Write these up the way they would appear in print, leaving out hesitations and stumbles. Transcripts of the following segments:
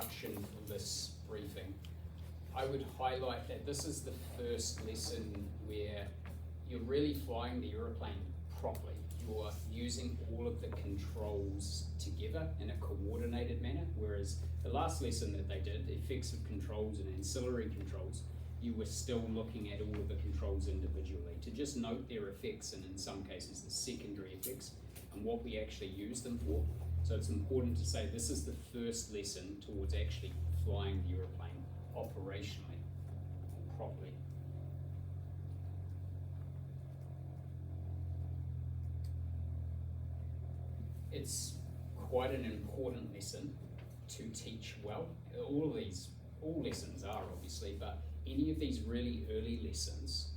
introduction for this briefing, I would highlight that this is the first lesson where you're really flying the aeroplane properly. You're using all of the controls together in a coordinated manner, whereas the last lesson that they did, effects of controls and ancillary controls, you were still looking at all of the controls individually to just note their effects, and in some cases the secondary effects and what we actually use them for. So it's important to say this is the first lesson towards actually flying the aeroplane operationally properly. It's quite an important lesson to teach well. All lessons are obviously, but any of these really early lessons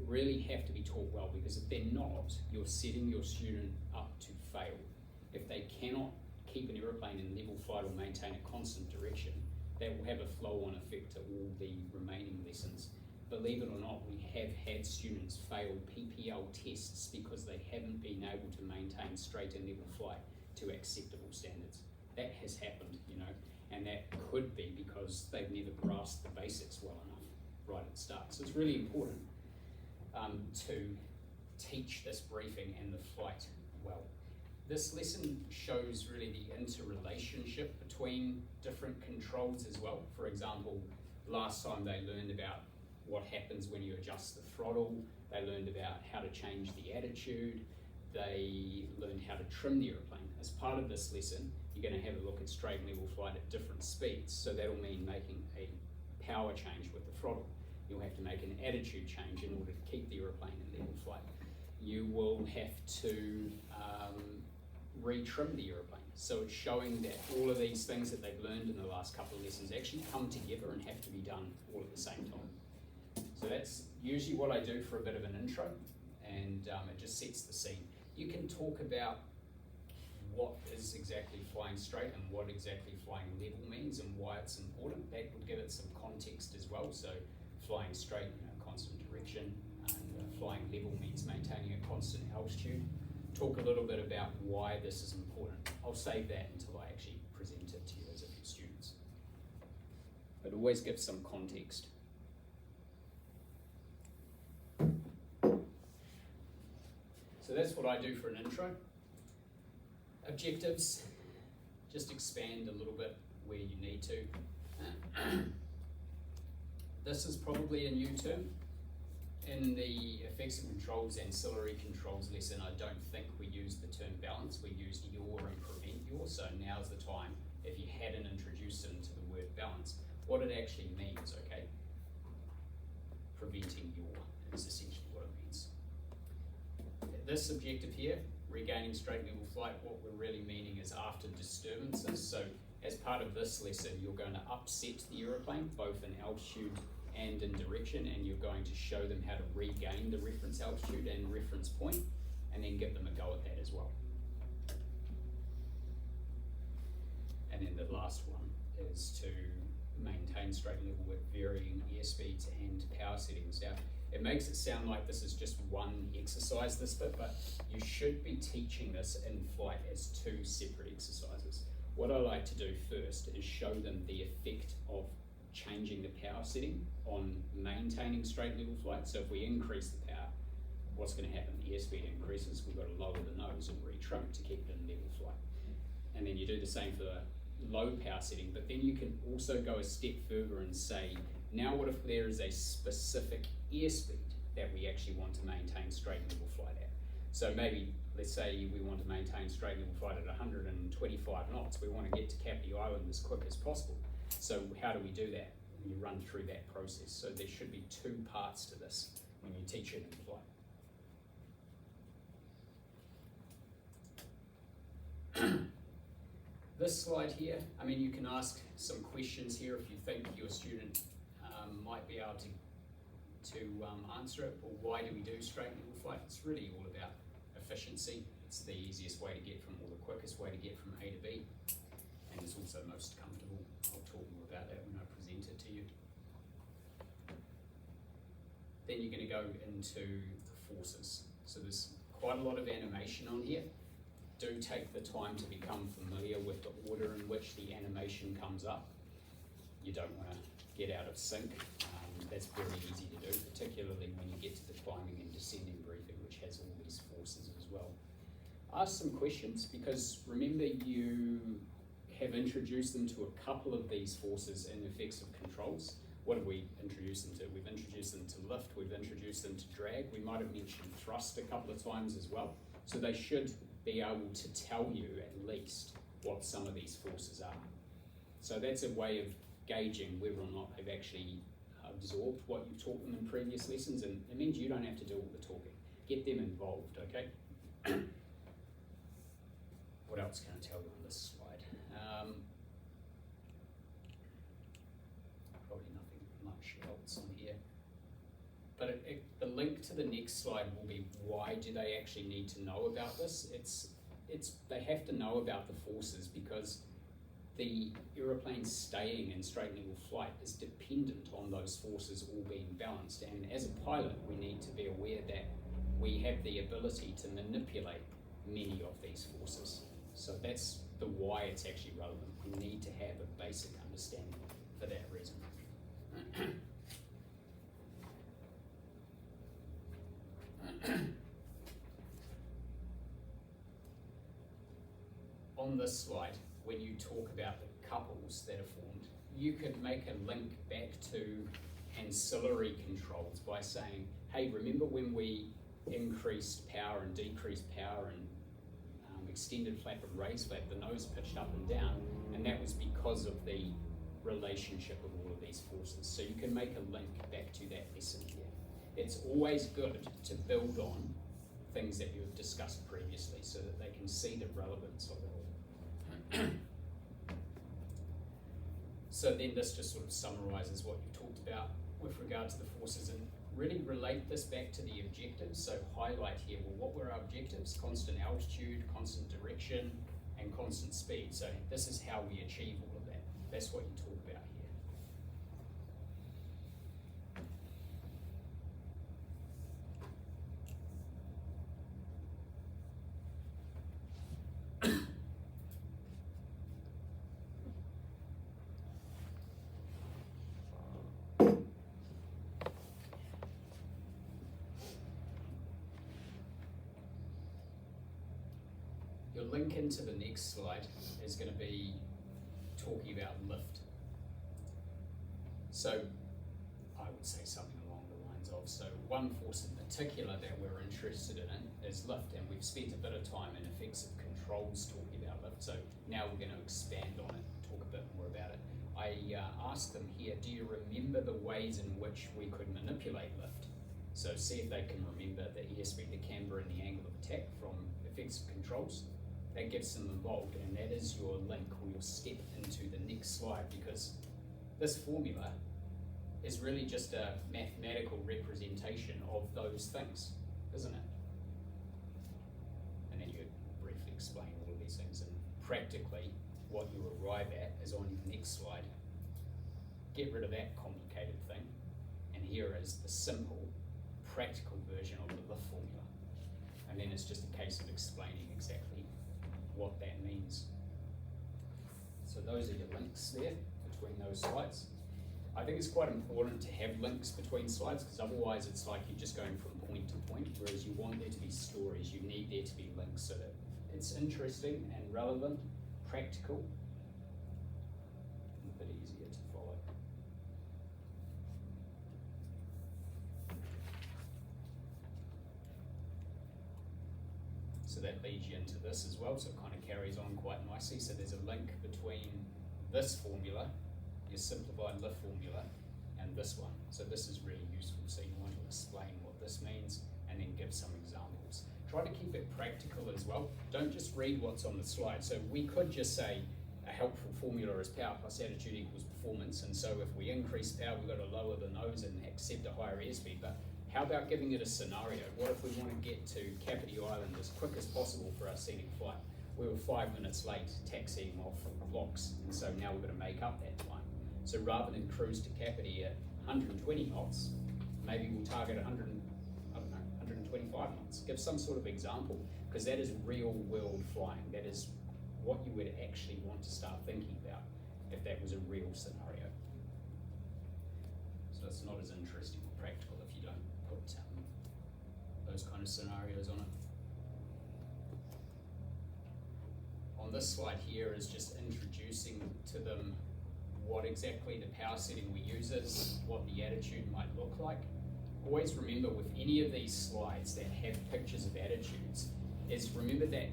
really have to be taught well, because if they're not, you're setting your student up to fail. If they cannot keep an aeroplane in level flight or maintain a constant direction, that will have a flow-on effect to all the remaining lessons. Believe it or not, we have had students fail PPL tests because they haven't been able to maintain straight and level flight to acceptable standards. That has happened, and that could be because they've never grasped the basics well enough right at the start. So it's really important to teach this briefing and the flight well. This lesson shows really the interrelationship between different controls as well. For example, last time they learned about what happens when you adjust the throttle, they learned about how to change the attitude, they learned how to trim the aeroplane. As part of this lesson, you're going to have a look at straight and level flight at different speeds. So that'll mean making a power change with the throttle. You'll have to make an attitude change in order to keep the aeroplane in level flight. You will have to retrim the aeroplane. So it's showing that all of these things that they've learned in the last couple of lessons actually come together and have to be done all at the same time. So that's usually what I do for a bit of an intro, and it just sets the scene. You can talk about what is exactly flying straight and what exactly flying level means and why it's important. That would give it some context as well. So flying straight, constant direction, and flying level means maintaining a constant altitude. Talk a little bit about why this is important. I'll save that until I actually present it to you as a few students. But always give some context. So that's what I do for an intro. Objectives, just expand a little bit where you need to. This is probably a new term. In the effects and controls, ancillary controls lesson, I don't think we used the term balance. We used yaw and prevent yaw. So now's the time, if you hadn't introduced them to the word balance, what it actually means, okay? Preventing yaw is essentially what it means. This objective here, regaining straight level flight, what we're really meaning is after disturbances. So as part of this lesson, you're going to upset the aeroplane, both in altitude and in direction, and you're going to show them how to regain the reference altitude and reference point, and then give them a go at that as well. And then the last one is to maintain straight level with varying airspeeds and power settings. Now, it makes it sound like this is just one exercise, this bit, but you should be teaching this in flight as two separate exercises. What I like to do first is show them the effect of changing the power setting on maintaining straight level flight. So if we increase the power, what's going to happen? The airspeed increases, we've got to lower the nose and retrim to keep it in level flight. And then you do the same for the low power setting, but then you can also go a step further and say, now what if there is a specific airspeed that we actually want to maintain straight level flight at? So maybe, let's say we want to maintain straight level flight at 125 knots. We want to get to Kapiti Island as quick as possible. So how do we do that? You run through that process. So there should be two parts to this when you teach it in flight. This slide here, you can ask some questions here if you think your student might be able to answer it. Or why do we do straight level flight? It's really all about efficiency. It's the easiest way to get from, or the quickest way to get from A to B. And it's also most comfortable. I'll talk more about that when I present it to you. Then you're going to go into the forces. So there's quite a lot of animation on here. do take the time to become familiar with the order in which the animation comes up. You don't want to get out of sync. That's very easy to do, particularly when you get to the climbing and descending briefing, which has all these forces as well. Ask some questions, because remember, you have introduced them to a couple of these forces in effects of controls. What have we introduced them to? We've introduced them to lift, we've introduced them to drag, we might have mentioned thrust a couple of times as well. So they should be able to tell you at least what some of these forces are. So that's a way of gauging whether or not they've actually absorbed what you taught them in previous lessons, and it means you don't have to do all the talking. Get them involved, okay? What else can I tell you on this slide? Probably nothing much else on here. But the link to the next slide will be, why do they actually need to know about this? They have to know about the forces, because the aeroplane staying in straight level flight is dependent on those forces all being balanced. And as a pilot, we need to be aware that we have the ability to manipulate many of these forces. So that's the why it's actually relevant. We need to have a basic understanding for that reason. On this slide, when you talk about the couples that are formed, you could make a link back to ancillary controls by saying, hey, remember when we increased power and decreased power and extended flap and raised flap, the nose pitched up and down, and that was because of the relationship of all of these forces. So you can make a link back to that lesson here. It's always good to build on things that you've discussed previously so that they can see the relevance of it all. So then this just sort of summarizes what you've talked about with regard to the forces, and really relate this back to the objectives. So highlight here, well, what were our objectives? Constant altitude, constant direction, and constant speed. So this is how we achieve all of that. That's what you talk about here. Your link into the next slide is going to be talking about lift. So I would say something along the lines of, so one force in particular that we're interested in is lift, and we've spent a bit of time in effects of controls talking about lift. So now we're going to expand on it, talk a bit more about it. I asked them here, do you remember the ways in which we could manipulate lift? So see if they can remember the airspeed, the camber, and the angle of attack from effects of controls. That gets them involved, and that is your link or your step into the next slide, because this formula is really just a mathematical representation of those things, isn't it? And then you briefly explain all of these things, and practically what you arrive at is on your next slide. Get rid of that complicated thing, and here is the simple, practical version of the lift formula. And then it's just a case of explaining exactly what that means. So those are your links there between those slides. I think it's quite important to have links between slides, because otherwise it's like you're just going from point to point, whereas you want there to be stories, you need there to be links so that it's interesting and relevant, practical, and a bit easier to follow. So that leads you into this as well, so it kind of carries on quite nicely. So there's a link between this formula, your simplified lift formula, and this one. So this is really useful, so you want to explain what this means and then give some examples. Try to keep it practical as well. Don't just read what's on the slide. So we could just say a helpful formula is power plus attitude equals performance, and so if we increase power, we've got to lower the nose and accept a higher airspeed. But how about giving it a scenario? What if we want to get to Kapiti Island as quick as possible for our scenic flight? We were 5 minutes late taxiing off blocks, and so now we've got to make up that time. So rather than cruise to Kapiti at 120 knots, maybe we'll target 125 knots. Give some sort of example, because that is real world flying. That is what you would actually want to start thinking about if that was a real scenario. So it's not as interesting or practical if you don't put those kind of scenarios on it. On this slide here is just introducing to them what exactly the power setting we use is, what the attitude might look like. Always remember with any of these slides that have pictures of attitudes, is remember that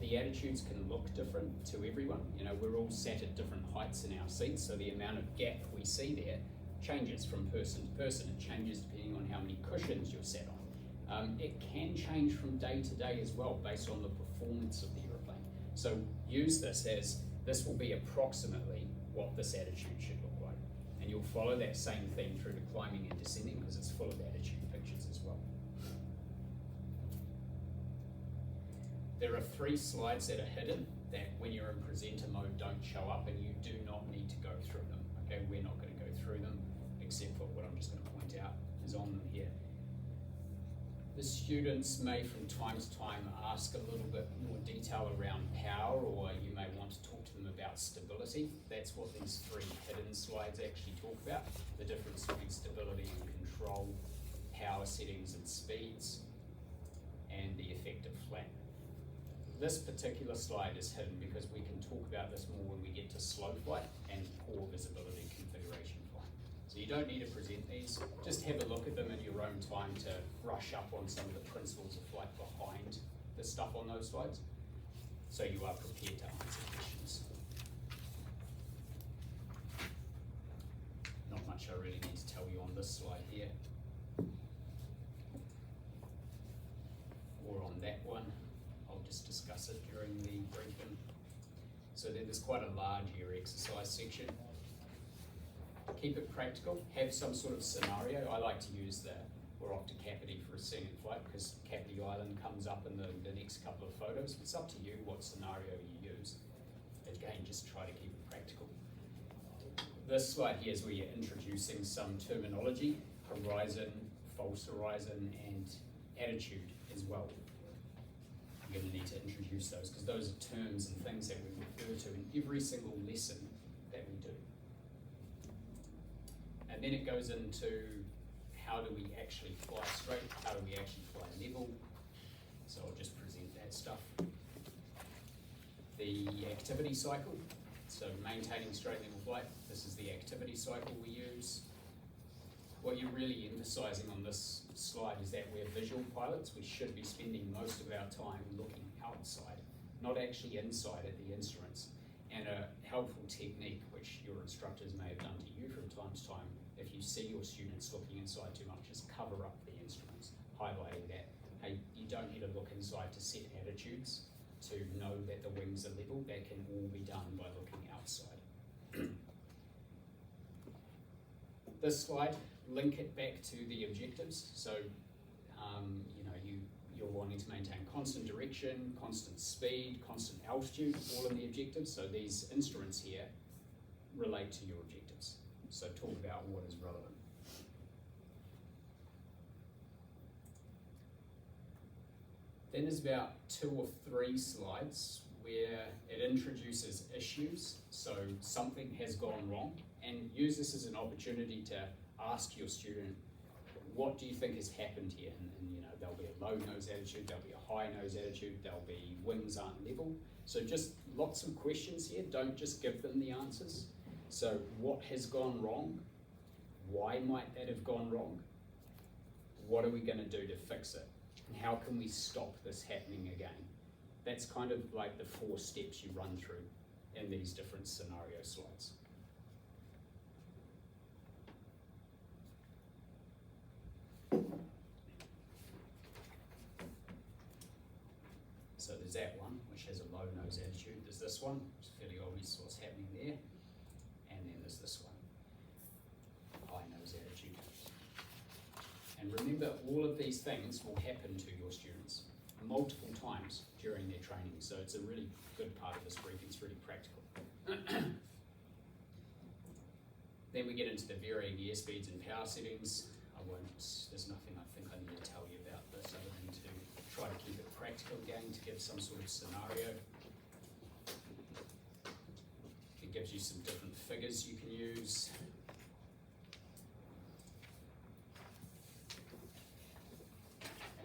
the attitudes can look different to everyone. You know, we're all sat at different heights in our seats, so the amount of gap we see there changes from person to person. It changes depending on how many cushions you're sat on. It can change from day to day as well, based on the performance of the aeroplane. So use this as, this will be approximately what this attitude should look like. And you'll follow that same theme through to climbing and descending, because it's full of attitude pictures as well. There are 3 slides that are hidden that when you're in presenter mode don't show up, and you do not need to go through them. Okay, we're not going to go through them, except for what I'm just going to point out is on them here. The students may from time to time ask a little bit more detail around power, or you may want to talk to them about stability. That's what these 3 hidden slides actually talk about, the difference between stability and control, power settings and speeds, and the effective flap. This particular slide is hidden because we can talk about this more when we get to slow flight and poor visibility configuration flight. So you don't need to present these, just have a look at them in your own time to brush up on some of the principles of flight behind the stuff on those slides, so you are prepared to answer questions. Not much I really need to tell you on this slide here, or on that one. I'll just discuss it during the briefing. So there's quite a large area exercise section. Keep it practical, have some sort of scenario. I like to use we're off to Kapiti for a scenic flight, because Kapiti Island comes up in the next couple of photos. It's up to you what scenario you use. Again, just try to keep it practical. This slide here is where you're introducing some terminology, horizon, false horizon, and attitude as well. You're going to need to introduce those, because those are terms and things that we refer to in every single lesson that we do. And then it goes into how do we actually fly straight, how do we actually fly level. So I'll just present that stuff. The activity cycle, so maintaining straight level flight, this is the activity cycle we use. What you're really emphasising on this slide is that we're visual pilots. We should be spending most of our time looking outside, not actually inside at the instruments. And a helpful technique, which your instructors may have done to you from time to time, if you see your students looking inside too much, just cover up the instruments, highlighting that, hey, you don't need to look inside to set attitudes, to know that the wings are level. That can all be done by looking outside. This slide, link it back to the objectives. So, you're wanting to maintain constant direction, constant speed, constant altitude, all in the objectives. So these instruments here relate to your objectives. So talk about what is relevant. Then there's about 2 or 3 slides where it introduces issues. So something has gone wrong, and use this as an opportunity to ask your student, what do you think has happened here? And there'll be a low nose attitude, there'll be a high nose attitude, there'll be wings aren't level. So just lots of questions here, don't just give them the answers. So what has gone wrong? Why might that have gone wrong? What are we going to do to fix it? And how can we stop this happening again? That's kind of like the 4 steps you run through in these different scenario slides. So there's that one, which has a low nose attitude. There's this one, it's fairly obvious what's happening there. And then there's this one, high nose attitude. And remember, all of these things will happen to your students multiple times during their training. So it's a really good part of this briefing, it's really practical. Then we get into the varying airspeeds and power settings. There's nothing I think I need to tell you about this other than to try to keep it practical again to give some sort of scenario. It gives you some different figures you can use.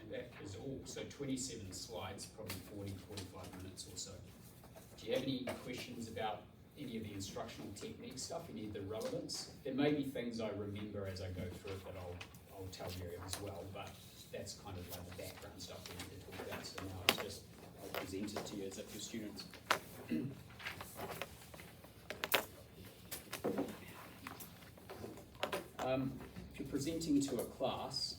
And that is all. So 27 slides, probably 40, 45 minutes or so. Do you have any questions about any of the instructional technique stuff, any of the relevance? There may be things I remember as I go through it that I'll tell you as well, but that's kind of like the background stuff we need to talk about. So now it's just, I'll present it to you as if you're students. If you're presenting to a class,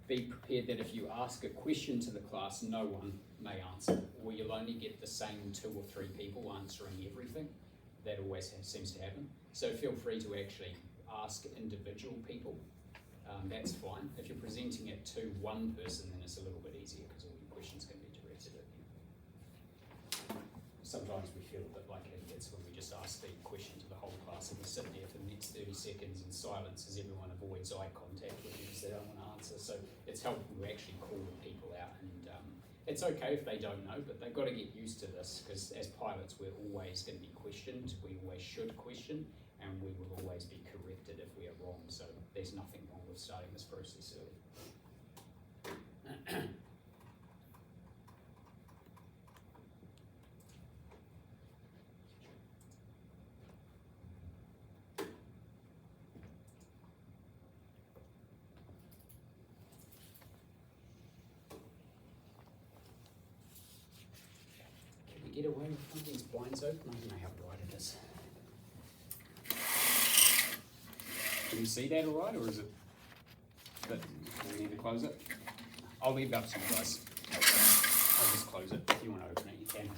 be prepared that if you ask a question to the class, no one may answer, or you'll only get the same 2 or 3 people answering everything. That always seems to happen. So feel free to actually ask individual people. That's fine. If you're presenting it to one person, then it's a little bit easier because all your questions can be directed at you. Sometimes we feel a bit like idiots when we just ask the question to the whole class and we sit there for the next 30 seconds in silence as everyone avoids eye contact with you because they don't want to answer. So it's helpful to actually call the people out, and it's okay if they don't know, but they've got to get used to this because as pilots we're always going to be questioned, we always should question, and we will always be corrected if we are wrong. So there's nothing wrong with starting this process early. Get away with one of these blinds open? I don't know how bright it is. Can you see that alright, or is it that we need to close it? I'll leave it up to you guys. I'll just close it. If you want to open it, you can.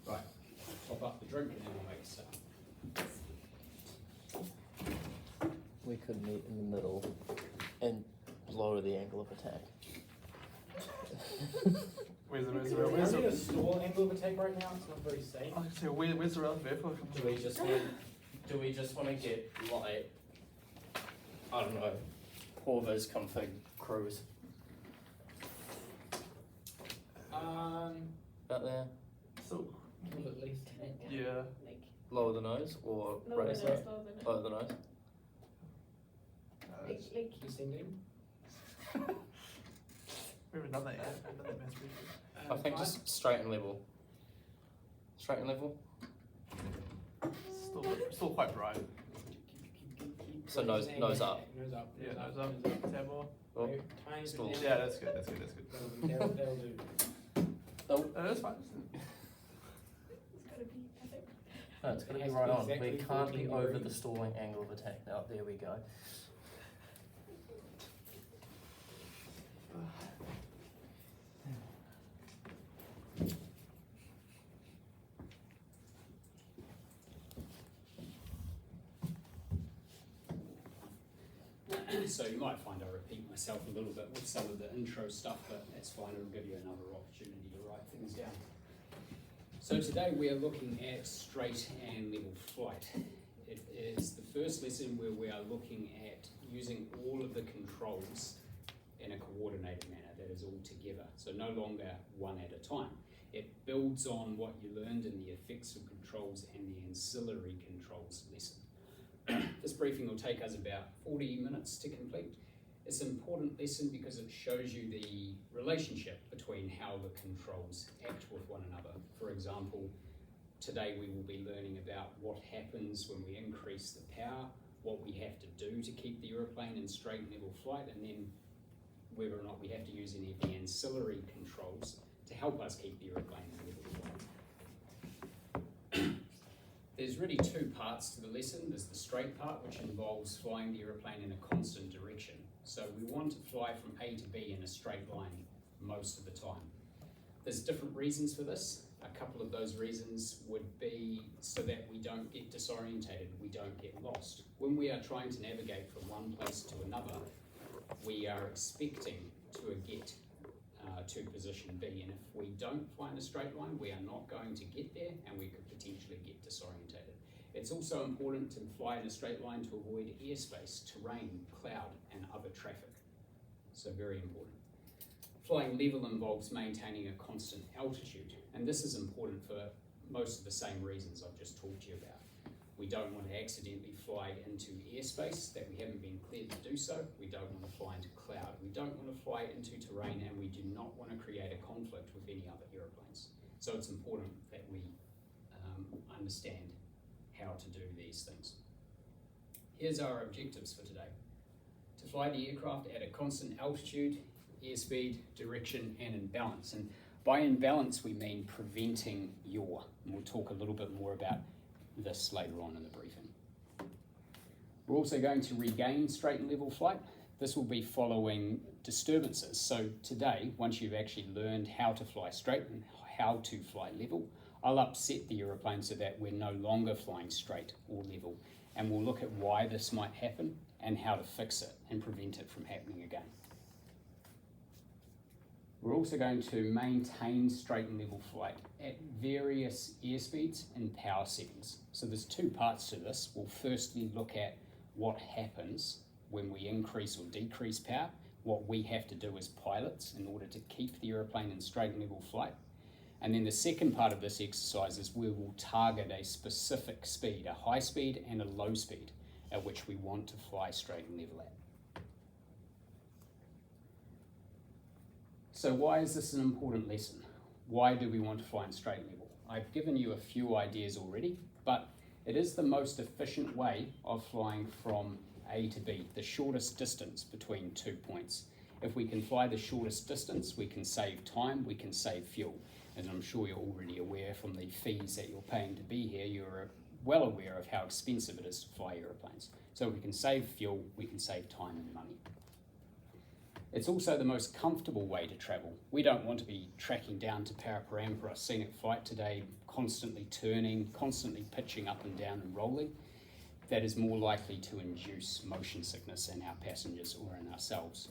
Right, I'll top up the drink and then we'll make a start. We could meet in the middle and lower the angle of attack. Where's We're in a stall angle of attack right now, it's not very safe. I was gonna say, where's the relevant vehicle? Do we just want to get like, I don't know, Corvo's config cruise out there? So, Well, at least yeah. Lower the nose or Lower raise the nose, it? lower the nose. Lower the nose. Like, descending. We haven't done that yet. We haven't done that mass briefing. I think just straight and level. Straight and level. Still quite bright. So nose up. Nose up. Yeah, nose up, tab more. Oh, Tiny stool. bit Yeah, that's good, that's good, that's good. down. That'll do. Oh, That's fine. it's gotta be perfect. no, it's going It to be has to right be on. exactly We can't be 14 over degrees. the stalling angle of attack. Now, there we go. So you might find I repeat myself a little bit with some of the intro stuff, but that's fine, it'll give you another opportunity to write things down. So today we are looking at straight and level flight. It is the first lesson where we are looking at using all of the controls in a coordinated manner, that is all together. So no longer one at a time. It builds on what you learned in the effects of controls and the ancillary controls lesson. This briefing will take us about 40 minutes to complete. It's an important lesson because it shows you the relationship between how the controls act with one another. For example, today we will be learning about what happens when we increase the power, what we have to do to keep the aeroplane in straight and level flight, and then whether or not we have to use any of the ancillary controls to help us keep the aeroplane in level flight. There's really 2 parts to the lesson. There's the straight part, which involves flying the aeroplane in a constant direction. So we want to fly from A to B in a straight line most of the time. There's different reasons for this. A couple of those reasons would be so that we don't get disorientated, we don't get lost. When we are trying to navigate from one place to another, we are expecting to get to position B, and if we don't fly in a straight line, we are not going to get there, and we could potentially get disorientated. It's also important to fly in a straight line to avoid airspace, terrain, cloud, and other traffic. So very important. Flying level involves maintaining a constant altitude, and this is important for most of the same reasons I've just talked to you about. We don't want to accidentally fly into airspace that we haven't been cleared to do so. We don't want to fly into cloud. We don't want to fly into terrain, and we do not want to create a conflict with any other aeroplanes. So it's important that we understand how to do these things. Here's our objectives for today. To fly the aircraft at a constant altitude, airspeed, direction, and in balance. And by in balance, we mean preventing yaw. And we'll talk a little bit more about this later on in the briefing. We're also going to regain straight and level flight. This will be following disturbances. So today, once you've actually learned how to fly straight and how to fly level, I'll upset the aeroplane so that we're no longer flying straight or level. And we'll look at why this might happen and how to fix it and prevent it from happening again. We're also going to maintain straight and level flight at various airspeeds and power settings. So there's two parts to this. We'll firstly look at what happens when we increase or decrease power, what we have to do as pilots in order to keep the aeroplane in straight and level flight. And then the second part of this exercise is we will target a specific speed, a high speed and a low speed at which we want to fly straight and level at. So why is this an important lesson? Why do we want to fly in straight and level? I've given you a few ideas already, but it is the most efficient way of flying from A to B, the shortest distance between 2 points. If we can fly the shortest distance, we can save time, we can save fuel. As I'm sure you're already aware from the fees that you're paying to be here, you're well aware of how expensive it is to fly aeroplanes. So we can save fuel, we can save time and money. It's also the most comfortable way to travel. We don't want to be tracking down to Paraparaumu for a scenic flight today, constantly turning, constantly pitching up and down and rolling. That is more likely to induce motion sickness in our passengers or in ourselves.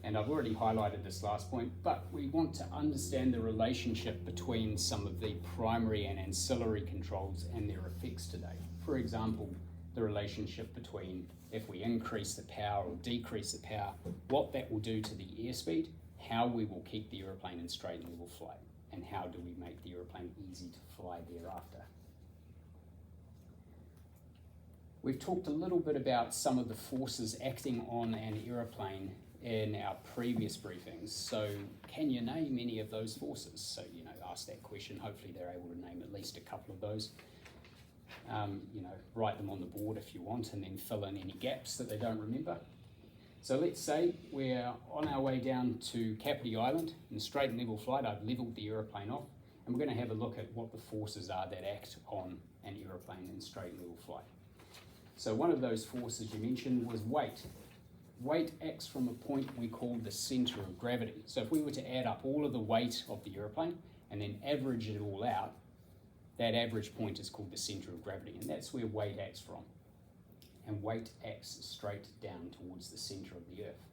And I've already highlighted this last point, but we want to understand the relationship between some of the primary and ancillary controls and their effects today. For example, the relationship between if we increase the power or decrease the power, what that will do to the airspeed, how we will keep the aeroplane in straight and level flight, and how do we make the aeroplane easy to fly thereafter. We've talked a little bit about some of the forces acting on an aeroplane in our previous briefings. So can you name any of those forces? So, ask that question. Hopefully they're able to name at least a couple of those. Write them on the board if you want and then fill in any gaps that they don't remember. So let's say we're on our way down to Kapiti Island in straight and level flight. I've leveled the aeroplane off and we're going to have a look at what the forces are that act on an aeroplane in straight and level flight. So one of those forces you mentioned was weight. Weight acts from a point we call the centre of gravity. So if we were to add up all of the weight of the aeroplane and then average it all out, that average point is called the centre of gravity, and that's where weight acts from. And weight acts straight down towards the centre of the Earth.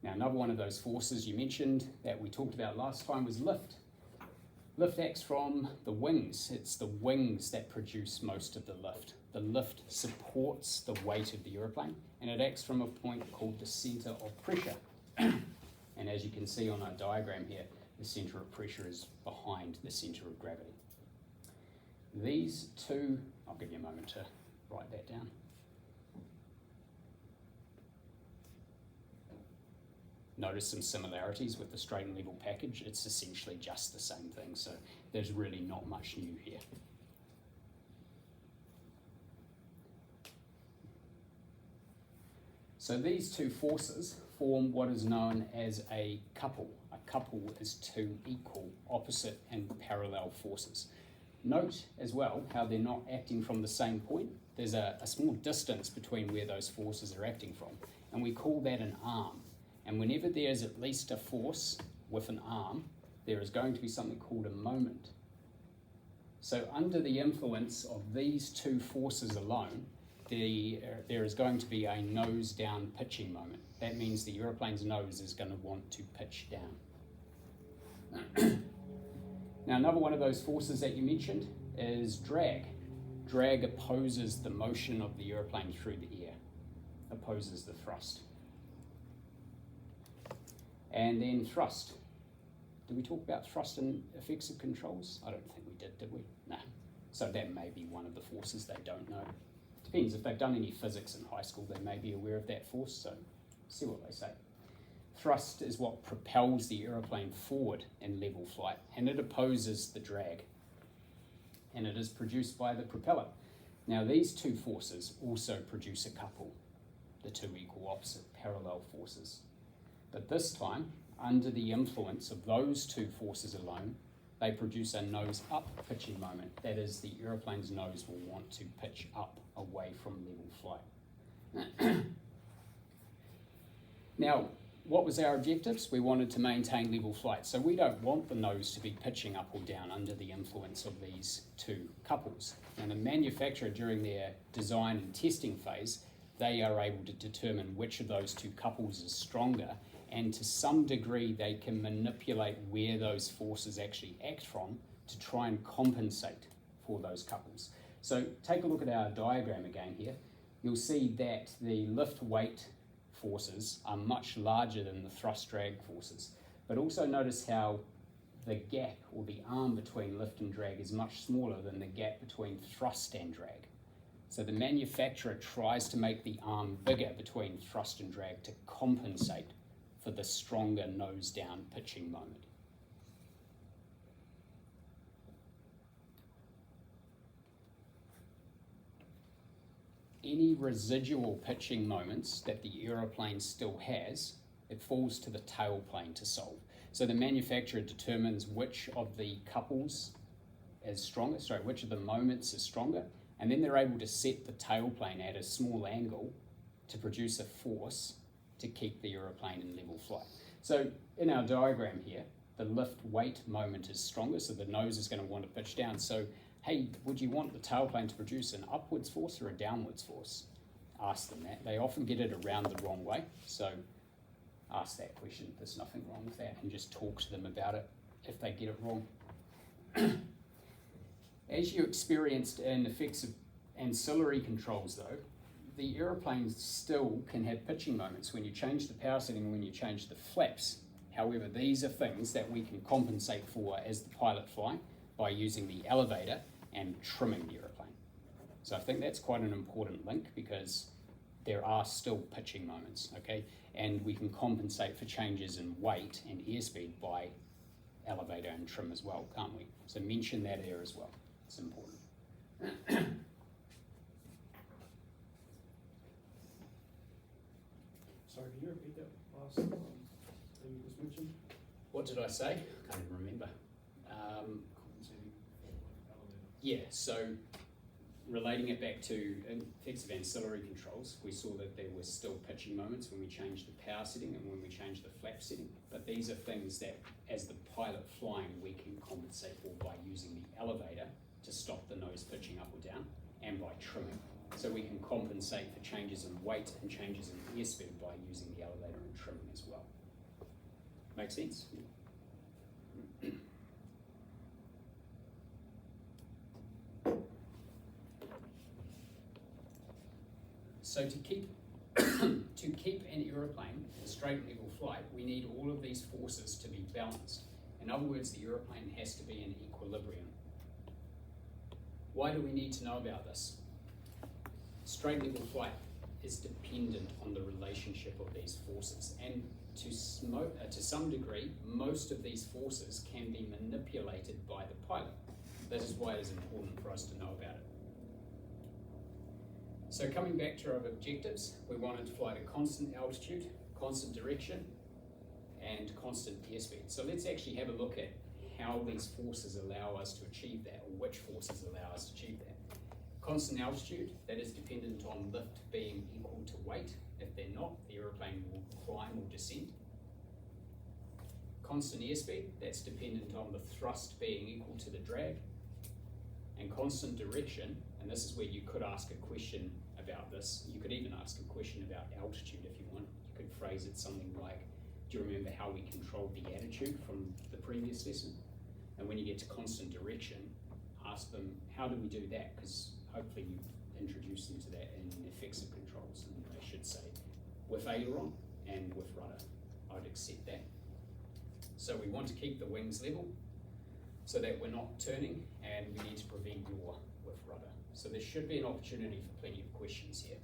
Now, another one of those forces you mentioned that we talked about last time was lift. Lift acts from the wings. It's the wings that produce most of the lift. The lift supports the weight of the aeroplane, and it acts from a point called the centre of pressure. And as you can see on our diagram here, the centre of pressure is behind the centre of gravity. These two, I'll give you a moment to write that down. Notice some similarities with the straight and level package. It's essentially just the same thing, so there's really not much new here. So these two forces form what is known as a couple. A couple is two equal, opposite and parallel forces. Note as well how they're not acting from the same point. There's a small distance between where those forces are acting from, and we call that an arm. And whenever there's at least a force with an arm, there is going to be something called a moment. So under the influence of these two forces alone, there is going to be a nose down pitching moment. That means the aeroplane's nose is going to want to pitch down. Now, another one of those forces that you mentioned is drag. Drag opposes the motion of the aeroplane through the air, opposes the thrust. And then thrust. Did we talk about thrust and effects of controls? I don't think we did we? No. So that may be one of the forces they don't know. Depends, if they've done any physics in high school, they may be aware of that force, so see what they say. Thrust is what propels the aeroplane forward in level flight, and it opposes the drag. And it is produced by the propeller. Now these two forces also produce a couple, the two equal opposite parallel forces. But this time, under the influence of those two forces alone, they produce a nose-up pitching moment. That is, the aeroplane's nose will want to pitch up away from level flight. Now, what was our objectives? We wanted to maintain level flight. So we don't want the nose to be pitching up or down under the influence of these two couples. And the manufacturer, during their design and testing phase, they are able to determine which of those two couples is stronger, and to some degree they can manipulate where those forces actually act from to try and compensate for those couples. So take a look at our diagram again here. You'll see that the lift weight forces are much larger than the thrust drag forces. But also notice how the gap or the arm between lift and drag is much smaller than the gap between thrust and drag. So the manufacturer tries to make the arm bigger between thrust and drag to compensate for the stronger nose down pitching moment. Any residual pitching moments that the aeroplane still has, it falls to the tailplane to solve. So the manufacturer determines which of the couples is stronger, which of the moments is stronger, and then they're able to set the tailplane at a small angle to produce a force to keep the aeroplane in level flight. So in our diagram here, the lift weight moment is stronger, so the nose is going to want to pitch down. So hey, would you want the tailplane to produce an upwards force or a downwards force? Ask them that. They often get it around the wrong way, so ask that question. There's nothing wrong with that, and just talk to them about it if they get it wrong. As you experienced in effects of ancillary controls though, the aeroplanes still can have pitching moments when you change the power setting, when you change the flaps. However, these are things that we can compensate for as the pilot flying by using the elevator and trimming the aeroplane. So I think that's quite an important link, because there are still pitching moments, okay? And we can compensate for changes in weight and airspeed by elevator and trim as well, can't we? So mention that there as well, it's important. Sorry, can you repeat that last thing you just mentioned? What did I say? I can't even remember. Yeah, so relating it back to effects of ancillary controls, we saw that there were still pitching moments when we changed the power setting and when we changed the flap setting. But these are things that, as the pilot flying, we can compensate for by using the elevator to stop the nose pitching up or down, and by trimming. So we can compensate for changes in weight and changes in airspeed by using the elevator and trimming as well. Make sense? So to keep an aeroplane in straight level flight, we need all of these forces to be balanced. In other words, the aeroplane has to be in equilibrium. Why do we need to know about this? Straight level flight is dependent on the relationship of these forces, and to some degree, most of these forces can be manipulated by the pilot. That is why it is important for us to know about it. So coming back to our objectives, we wanted to fly at a constant altitude, constant direction, and constant airspeed. So let's actually have a look at how these forces allow us to achieve that, or which forces allow us to achieve that. Constant altitude, that is dependent on lift being equal to weight. If they're not, the aeroplane will climb or descend. Constant airspeed, that's dependent on the thrust being equal to the drag. And constant direction, and this is where you could ask a question about this. You could even ask a question about altitude if you want. You could phrase it something like, do you remember how we controlled the attitude from the previous lesson? And when you get to constant direction, ask them, how do we do that? Because hopefully you introduce them to that in effects of controls, and they should say, with aileron and with rudder. I'd accept that. So we want to keep the wings level so that we're not turning, and we need to prevent yaw with rudder. So there should be an opportunity for plenty of questions here.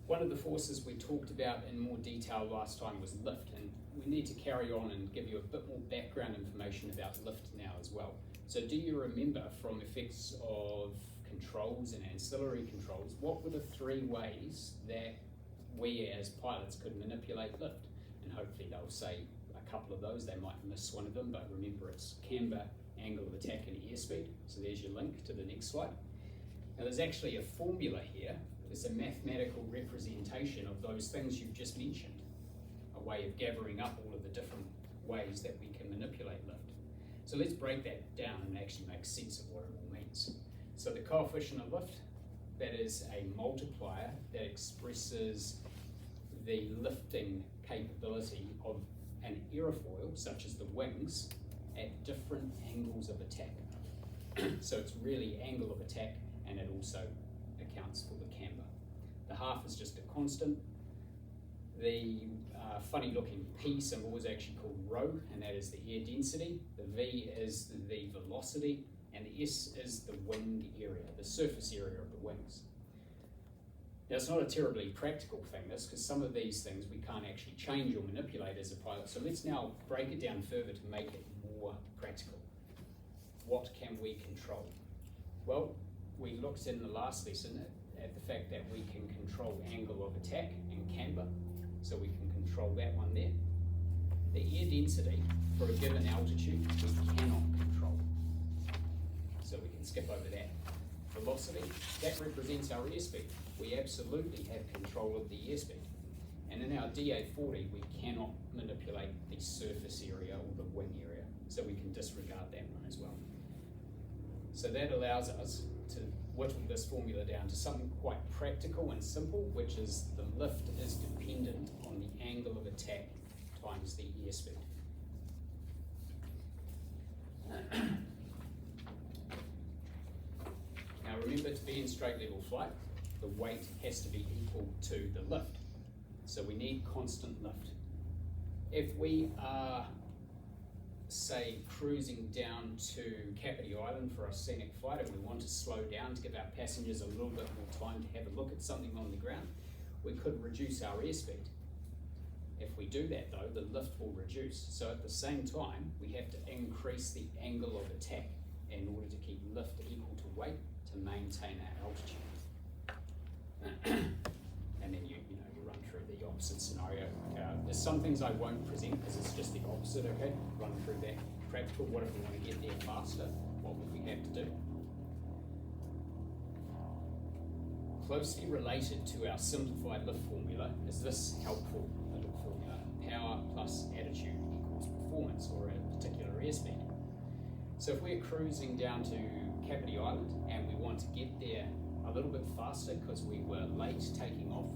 One of the forces we talked about in more detail last time was lift, and we need to carry on and give you a bit more background information about lift now as well. So do you remember from effects of controls and ancillary controls, what were the 3 ways that we as pilots could manipulate lift? And hopefully they'll say a couple of those, they might miss one of them, but remember it's camber, angle of attack, and airspeed. So there's your link to the next slide. Now there's actually a formula here. It's a mathematical representation of those things you've just mentioned, a way of gathering up all of the different ways that we can manipulate lift. So let's break that down and actually make sense of what it all means. So the coefficient of lift, that is a multiplier that expresses the lifting capability of an aerofoil, such as the wings, at different angles of attack. So it's really angle of attack, and it also accounts for the camber. The half is just a constant. The funny looking P symbol is actually called rho, and that is the air density. The V is the velocity, and the S is the wing area, the surface area of the wings. Now it's not a terribly practical thing, this, because some of these things we can't actually change or manipulate as a pilot. So let's now break it down further to make it more practical. What can we control? Well, we looked in the last lesson at the fact that we can control angle of attack and camber, so we can control that one there. The air density for a given altitude we cannot control, so we can skip over that. Velocity, that represents our airspeed. We absolutely have control of the airspeed. And in our DA40 we cannot manipulate the surface area or the wing area, so we can disregard that one as well. So that allows us to whittle this formula down to something quite practical and simple, which is the lift is dependent on the angle of attack times the airspeed. Now remember, to be in straight level flight, the weight has to be equal to the lift. So we need constant lift. If we are, say, cruising down to Kapiti Island for a scenic flight and we want to slow down to give our passengers a little bit more time to have a look at something on the ground, we could reduce our airspeed. If we do that though, the lift will reduce. So at the same time, we have to increase the angle of attack in order to keep lift equal to weight to maintain our altitude. And then you run through the opposite scenario. There's some things I won't present because it's just the opposite, okay? Run through that practical. What if we want to get there faster? What would we have to do? Closely related to our simplified lift formula is this helpful little formula. Power plus attitude equals performance, or a particular airspeed. So if we're cruising down to Kapiti Island and we want to get there a little bit faster because we were late taking off,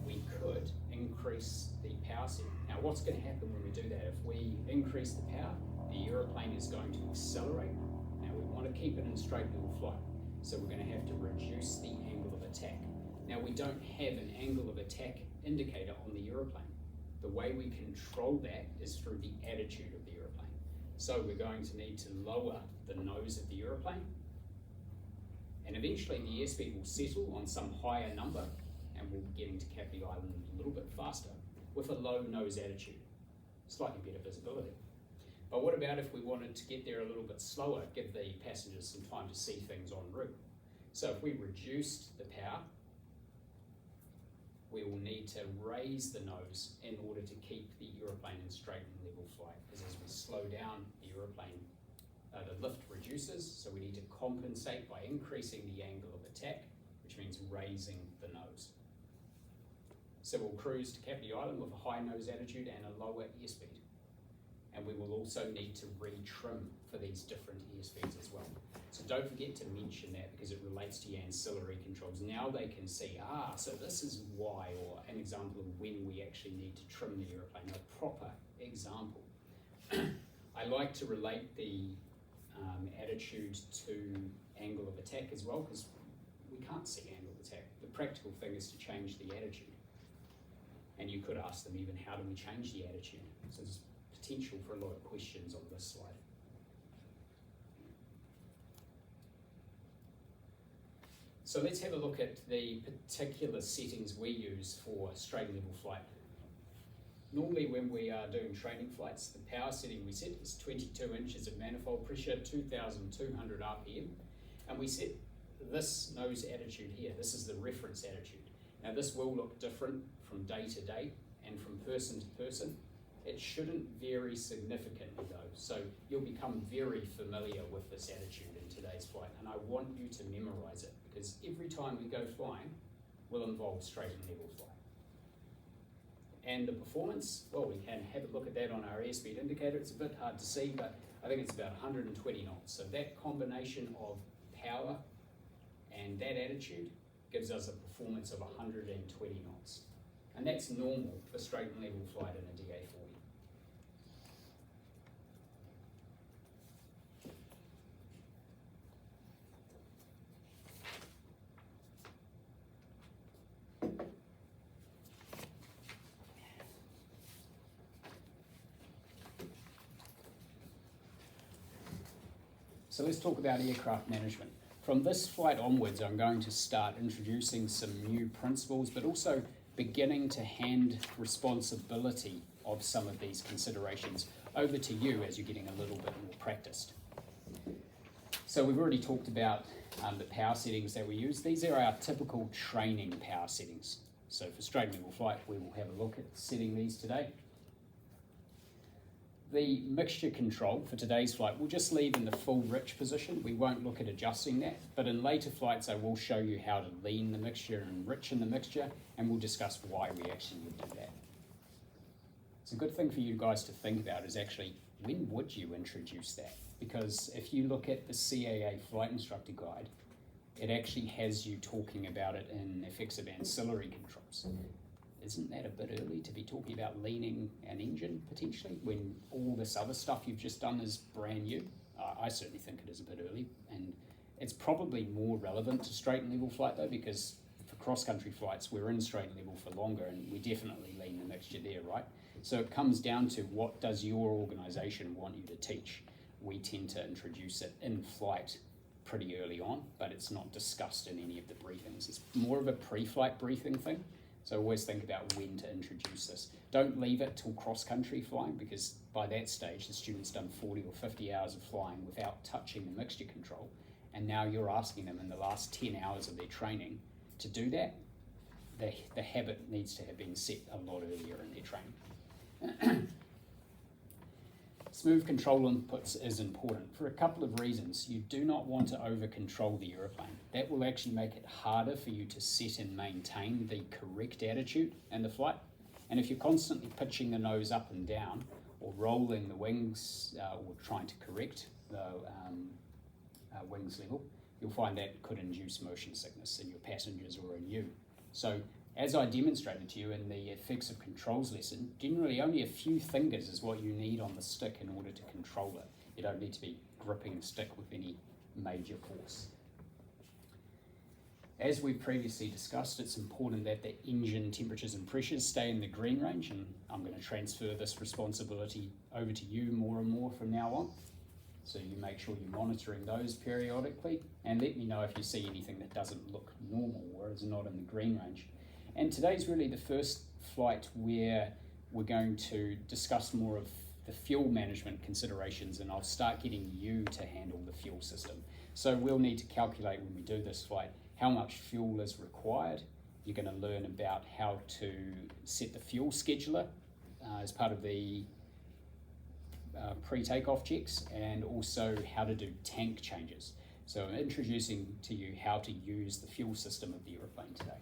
we could increase the power setting. Now what's going to happen when we do that? If we increase the power, the aeroplane is going to accelerate. Now we want to keep it in straight level flight, so we're going to have to reduce the angle of attack. Now we don't have an angle of attack indicator on the aeroplane. The way we control that is through the attitude of the aeroplane. So we're going to need to lower the nose of the aeroplane, and eventually the airspeed will settle on some higher number, and we'll be getting to Kapiti Island a little bit faster with a low nose attitude, slightly better visibility. But what about if we wanted to get there a little bit slower, give the passengers some time to see things en route? So if we reduced the power, we will need to raise the nose in order to keep the aeroplane in straight and level flight, because as we slow down the aeroplane, the lift reduces, so we need to compensate by increasing the angle of attack, which means raising the nose. So we'll cruise to Kapiti Island with a high nose attitude and a lower airspeed. And we will also need to retrim for these different airspeeds as well. So don't forget to mention that, because it relates to your ancillary controls. Now they can see, so this is why, or an example of when we actually need to trim the aeroplane, a proper example. I like to relate the attitude to angle of attack as well, because we can't see angle of attack. The practical thing is to change the attitude. And you could ask them even, how do we change the attitude? So there's potential for a lot of questions on this slide. So let's have a look at the particular settings we use for straight and level flight. Normally when we are doing training flights, the power setting we set is 22 inches of manifold pressure, 2,200 RPM, and we set this nose attitude here. This is the reference attitude. Now this will look different from day to day and from person to person. It shouldn't vary significantly though, so you'll become very familiar with this attitude in today's flight, and I want you to memorize it, because every time we go flying will involve straight and level flight. And the performance, well, we can have a look at that on our airspeed indicator. It's a bit hard to see, but I think it's about 120 knots. So that combination of power and that attitude gives us a performance of 120 knots. And that's normal for straight and level flight in a DA40. So let's talk about aircraft management. From this flight onwards, I'm going to start introducing some new principles, but also beginning to hand responsibility of some of these considerations over to you as you're getting a little bit more practiced. So we've already talked about the power settings that we use. These are our typical training power settings. So for straight and level flight, we will have a look at setting these today. The mixture control for today's flight we'll just leave in the full rich position. We won't look at adjusting that, but in later flights I will show you how to lean the mixture and richen the mixture, and we'll discuss why we actually would do that. It's a good thing for you guys to think about is actually, when would you introduce that? Because if you look at the CAA Flight Instructor Guide, it actually has you talking about it in effects of ancillary controls. Isn't that a bit early to be talking about leaning an engine potentially when all this other stuff you've just done is brand new? I certainly think it is a bit early, and it's probably more relevant to straight and level flight though, because for cross-country flights we're in straight and level for longer, and we definitely lean the mixture there, right? So it comes down to, what does your organisation want you to teach? We tend to introduce it in flight pretty early on, but it's not discussed in any of the briefings. It's more of a pre-flight briefing thing. So always think about when to introduce this. Don't leave it till cross-country flying, because by that stage the student's done 40 or 50 hours of flying without touching the mixture control, and now you're asking them in the last 10 hours of their training to do that. The habit needs to have been set a lot earlier in their training. Smooth control inputs is important for a couple of reasons. You do not want to over-control the aeroplane. That will actually make it harder for you to set and maintain the correct attitude in the flight. And if you're constantly pitching the nose up and down, or rolling the wings, or trying to correct the wings level, you'll find that could induce motion sickness in your passengers or in you. So, as I demonstrated to you in the effects of controls lesson, generally only a few fingers is what you need on the stick in order to control it. You don't need to be gripping the stick with any major force. As we previously discussed, it's important that the engine temperatures and pressures stay in the green range, and I'm going to transfer this responsibility over to you more and more from now on. So you make sure you're monitoring those periodically, and let me know if you see anything that doesn't look normal or is not in the green range. And today's really the first flight where we're going to discuss more of the fuel management considerations, and I'll start getting you to handle the fuel system. So we'll need to calculate when we do this flight how much fuel is required. You're going to learn about how to set the fuel scheduler as part of the pre-takeoff checks, and also how to do tank changes. So I'm introducing to you how to use the fuel system of the aeroplane today.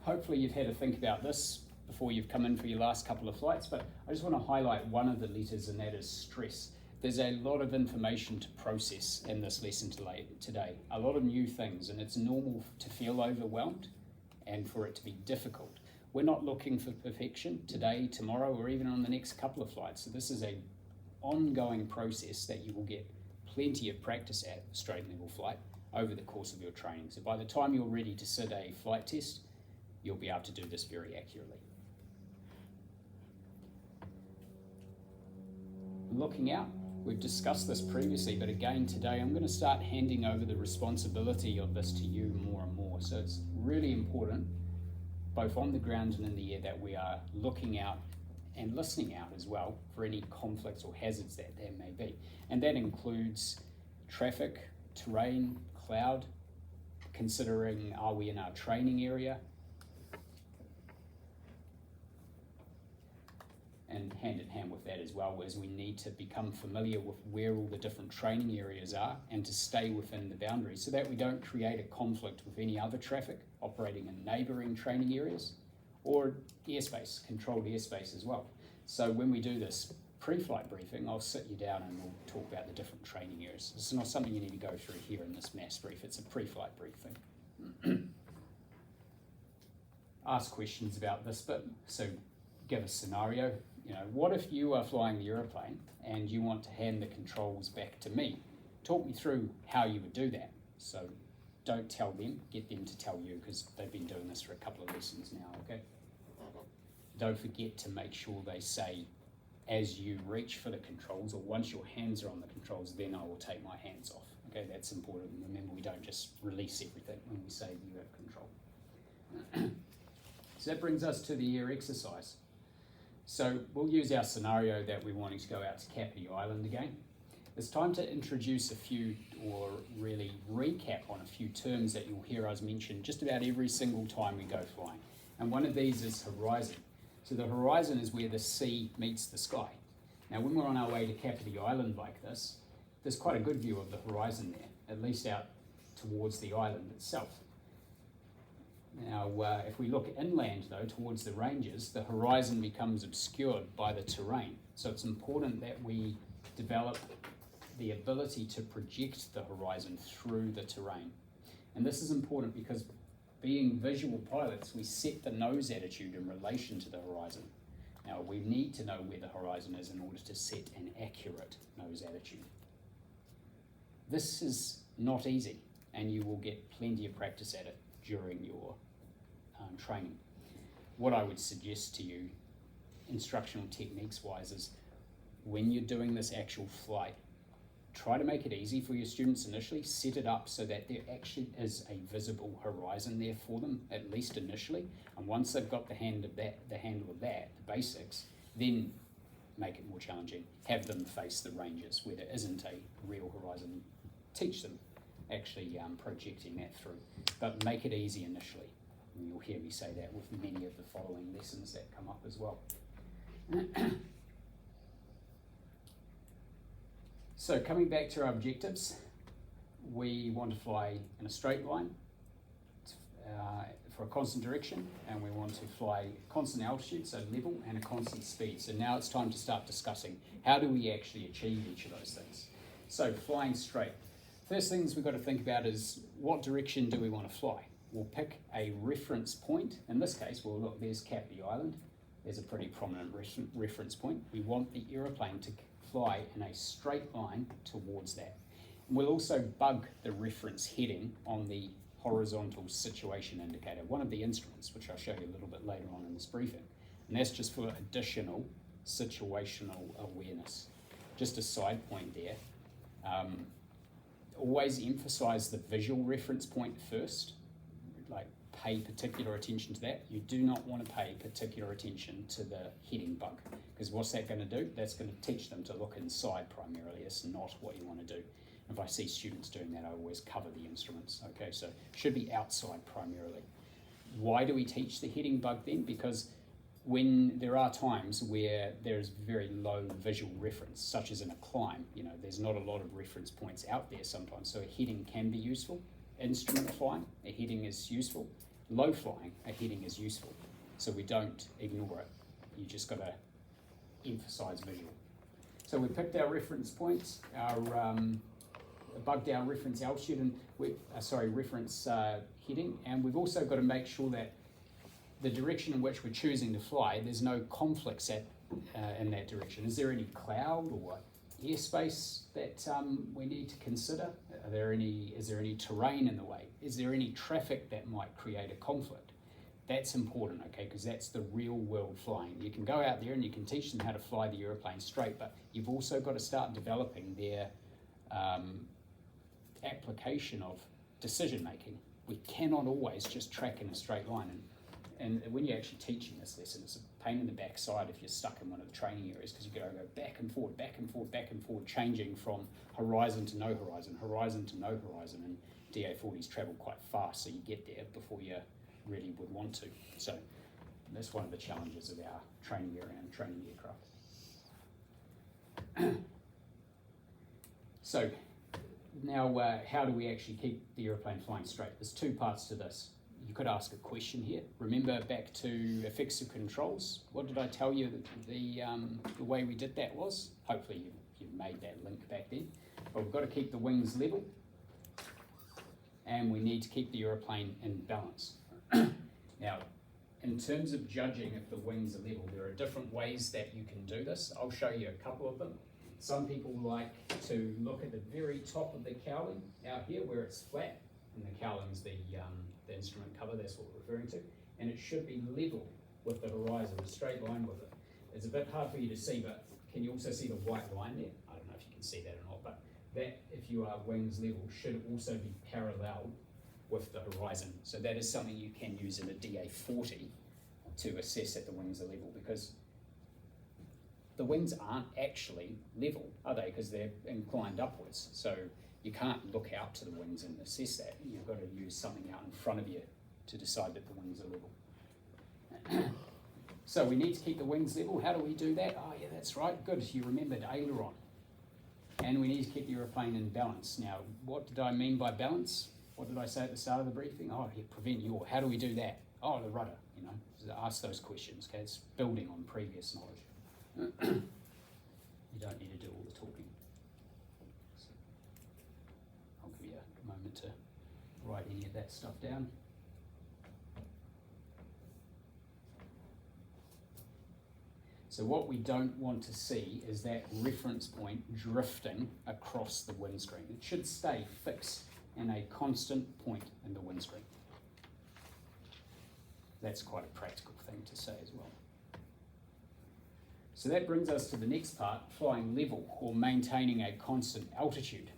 Hopefully you've had a think about this before you've come in for your last couple of flights, but I just want to highlight one of the letters, and that is stress. There's a lot of information to process in this lesson today, a lot of new things, and it's normal to feel overwhelmed and for it to be difficult. We're not looking for perfection today, tomorrow, or even on the next couple of flights. So this is an ongoing process that you will get plenty of practice at straight and level flight over the course of your training. So by the time you're ready to sit a flight test, you'll be able to do this very accurately. Looking out, we've discussed this previously, but again today I'm going to start handing over the responsibility of this to you more and more. So it's really important, both on the ground and in the air, that we are looking out and listening out as well for any conflicts or hazards that there may be. And that includes traffic, terrain, cloud, considering are we in our training area, and hand in hand with that as well, as we need to become familiar with where all the different training areas are and to stay within the boundaries so that we don't create a conflict with any other traffic operating in neighbouring training areas or airspace, controlled airspace as well. So when we do this pre-flight briefing, I'll sit you down and we'll talk about the different training areas. It's not something you need to go through here in this mass brief, it's a pre-flight briefing. Ask questions about this bit, so give a scenario. You know, what if you are flying the aeroplane and you want to hand the controls back to me? Talk me through how you would do that. So don't tell them, get them to tell you, because they've been doing this for a couple of lessons now, okay? Don't forget to make sure they say, as you reach for the controls, or once your hands are on the controls, then I will take my hands off. Okay, that's important. Remember, we don't just release everything when we say you have control. So that brings us to the air exercise. So we'll use our scenario that we're wanting to go out to Kapiti Island again. It's time to introduce a few, or really recap on a few terms that you'll hear us mention just about every single time we go flying. And one of these is horizon. So the horizon is where the sea meets the sky. Now when we're on our way to Kapiti Island like this, there's quite a good view of the horizon there, at least out towards the island itself. Now, if we look inland though, towards the ranges, the horizon becomes obscured by the terrain. So it's important that we develop the ability to project the horizon through the terrain. And this is important because being visual pilots, we set the nose attitude in relation to the horizon. Now, we need to know where the horizon is in order to set an accurate nose attitude. This is not easy, and you will get plenty of practice at it during your training. What I would suggest to you, instructional techniques wise, is when you're doing this actual flight, try to make it easy for your students initially. Set it up so that there actually is a visible horizon there for them, at least initially. And once they've got the handle of that, the basics, then make it more challenging. Have them face the ranges where there isn't a real horizon. Teach them actually projecting that through, but make it easy initially. And you'll hear me say that with many of the following lessons that come up as well. So coming back to our objectives, we want to fly in a straight line for a constant direction, and we want to fly constant altitude, so level, and a constant speed. So now it's time to start discussing how do we actually achieve each of those things. So flying straight. First things we've got to think about is what direction do we want to fly? We'll pick a reference point. In this case, well, look, there's Kapiti Island. There's a pretty prominent reference point. We want the aeroplane to fly in a straight line towards that. And we'll also bug the reference heading on the horizontal situation indicator, one of the instruments, which I'll show you a little bit later on in this briefing. And that's just for additional situational awareness. Just a side point there. Always emphasize the visual reference point first. Like, pay particular attention to that. You do not want to pay particular attention to the heading bug, because what's that going to do? That's going to teach them to look inside primarily. It's not what you want to do. If I see students doing that, I always cover the instruments. Okay, so should be outside primarily. Why do we teach the heading bug then? Because when there are times where there's very low visual reference, such as in a climb, there's not a lot of reference points out there sometimes, so a heading can be useful. Instrument flying, a heading is useful. Low flying, a heading is useful. so we don't ignore it. You just got to emphasise visual. So we picked our reference points, our bugged our reference altitude and reference heading, and we've also got to make sure that the direction in which we're choosing to fly, there's no conflicts in that direction. Is there any cloud or airspace that we need to consider? Is there any terrain in the way? Is there any traffic that might create a conflict? That's important, okay, because that's the real world flying. You can go out there and you can teach them how to fly the aeroplane straight, but you've also got to start developing their application of decision making. We cannot always just track in a straight line. And when you're actually teaching this lesson, it's a pain in the backside if you're stuck in one of the training areas, because you've got to go back and forward, back and forward, back and forward, changing from horizon to no horizon, horizon to no horizon. And DA40s travel quite fast, so you get there before you really would want to. So that's one of the challenges of our training around training aircraft. So now how do we actually keep the aeroplane flying straight? There's two parts to this. You could ask a question here. Remember back to effective controls. What did I tell you that the way we did that was? Hopefully you've made that link back then. But we've got to keep the wings level, and we need to keep the aeroplane in balance. Now, in terms of judging if the wings are level, there are different ways that you can do this. I'll show you a couple of them. Some people like to look at the very top of the cowling out here where it's flat, and the cowling's the instrument cover, that's what we're referring to, and it should be level with the horizon, a straight line with it. It's a bit hard for you to see, but can you also see the white line there? I don't know if you can see that or not, but that, if you are wings level, should also be parallel with the horizon. So that is something you can use in a DA40 to assess that the wings are level, because the wings aren't actually level, are they? Because they're inclined upwards. So you can't look out to the wings and assess that. You've got to use something out in front of you to decide that the wings are level. So we need to keep the wings level. How do we do that? Oh yeah, that's right, good, you remembered aileron. And we need to keep the aeroplane in balance. Now, what did I mean by balance? What did I say at the start of the briefing? Oh, yeah, prevent yaw. How do we do that? Oh, the rudder, so ask those questions, okay? It's building on previous knowledge. You don't need to do all the talking. So I'll give you a moment to write any of that stuff down. So what we don't want to see is that reference point drifting across the windscreen. It should stay fixed in a constant point in the windscreen. That's quite a practical thing to say as well. So that brings us to the next part, flying level or maintaining a constant altitude.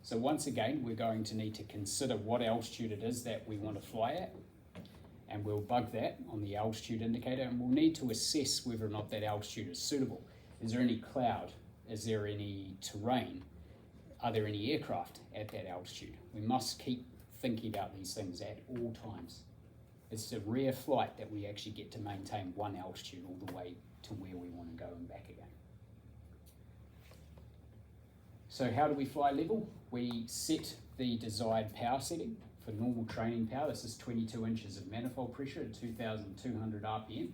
So once again, we're going to need to consider what altitude it is that we want to fly at, and we'll bug that on the altitude indicator, and we'll need to assess whether or not that altitude is suitable. Is there any cloud? Is there any terrain? Are there any aircraft at that altitude? We must keep thinking about these things at all times. It's a rare flight that we actually get to maintain one altitude all the way to where we want to go and back again. So how do we fly level? We set the desired power setting. For normal training power, this is 22 inches of manifold pressure at 2,200 RPM.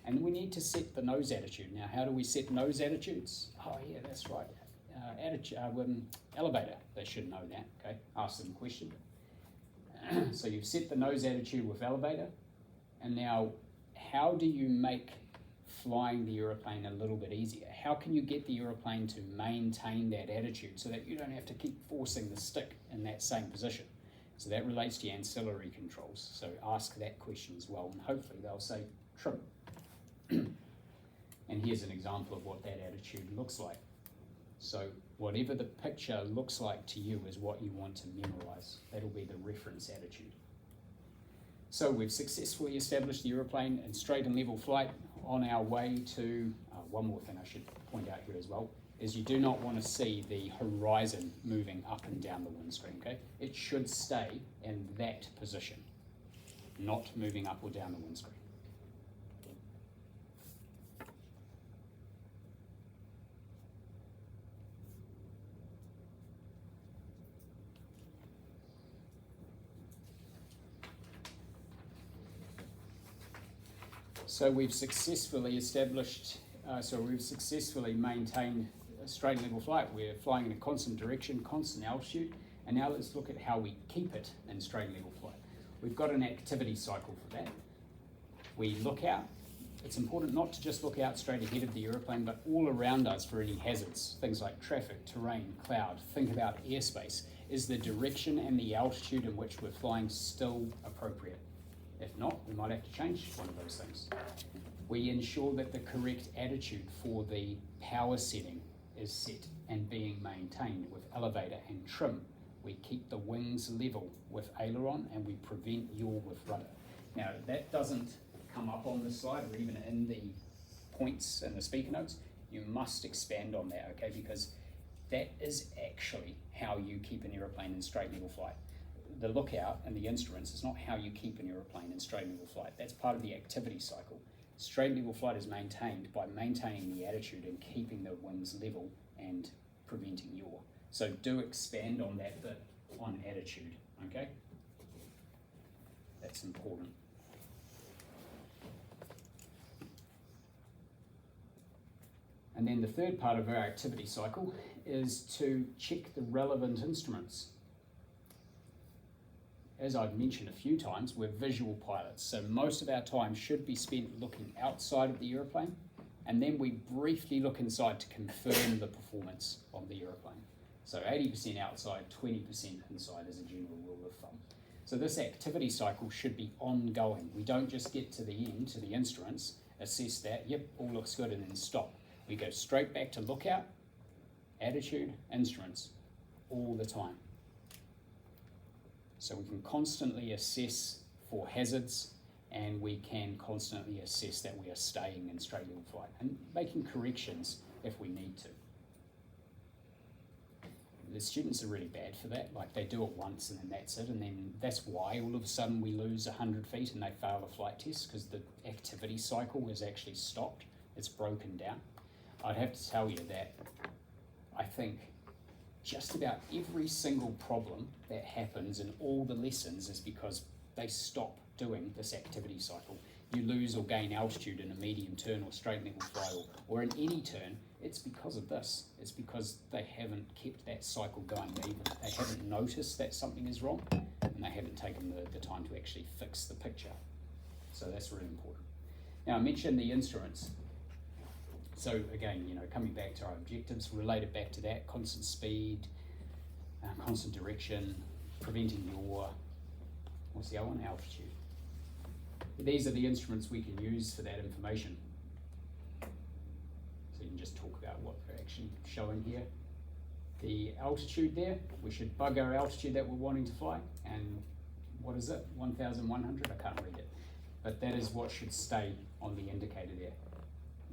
And we need to set the nose attitude. Now, how do we set nose attitudes? Oh yeah, that's right. Elevator, they should know that, okay? Ask them a question. So you've set the nose attitude with elevator. And now, how do you make flying the aeroplane a little bit easier? How can you get the aeroplane to maintain that attitude so that you don't have to keep forcing the stick in that same position? So that relates to ancillary controls. So ask that question as well, and hopefully they'll say trim. And here's an example of what that attitude looks like. So whatever the picture looks like to you is what you want to memorize. That'll be the reference attitude. So we've successfully established the aeroplane in straight and level flight on our way to, one more thing I should point out here as well, is you do not want to see the horizon moving up and down the windscreen, okay? It should stay in that position, not moving up or down the windscreen. So we've successfully maintained a straight and level flight. We're flying in a constant direction, constant altitude, and now let's look at how we keep it in straight and level flight. We've got an activity cycle for that. We look out. It's important not to just look out straight ahead of the aeroplane, but all around us for any hazards, things like traffic, terrain, cloud. Think about airspace. Is the direction and the altitude in which we're flying still appropriate? If not, we might have to change one of those things. We ensure that the correct attitude for the power setting is set and being maintained with elevator and trim. We keep the wings level with aileron and we prevent yaw with rudder. Now that doesn't come up on the slide or even in the points and the speaker notes. You must expand on that, okay, because that is actually how you keep an aeroplane in straight level flight. The lookout and the instruments is not how you keep an aeroplane in straight level flight. That's part of the activity cycle. Straight level flight is maintained by maintaining the attitude and keeping the wings level and preventing yaw. So do expand on that bit on attitude, okay? That's important. And then the third part of our activity cycle is to check the relevant instruments. As I've mentioned a few times, we're visual pilots, so most of our time should be spent looking outside of the aeroplane, and then we briefly look inside to confirm the performance of the aeroplane. So 80% outside, 20% inside is a general rule of thumb. So this activity cycle should be ongoing. We don't just get to the end, to the instruments, assess that, yep, all looks good, and then stop. We go straight back to lookout, attitude, instruments, all the time. So we can constantly assess for hazards, and we can constantly assess that we are staying in straight level flight and making corrections if we need to. The students are really bad for that, like they do it once and then that's it, and then that's why all of a sudden we lose 100 feet and they fail a flight test, because the activity cycle is actually stopped, it's broken down. I'd have to tell you that I think just about every single problem that happens in all the lessons is because they stop doing this activity cycle. You lose or gain altitude in a medium turn or straight level fly, or in any turn, it's because of this. It's because they haven't kept that cycle going. They haven't noticed that something is wrong, and they haven't taken the time to actually fix the picture. So that's really important. Now I mentioned the instruments. So again, coming back to our objectives, related back to that, constant speed, constant direction, preventing yaw. What's the other one? Altitude. These are the instruments we can use for that information. So you can just talk about what they're actually showing here. The altitude there, we should bug our altitude that we're wanting to fly. And what is it? 1,100? I can't read it. But that is what should stay on the indicator there.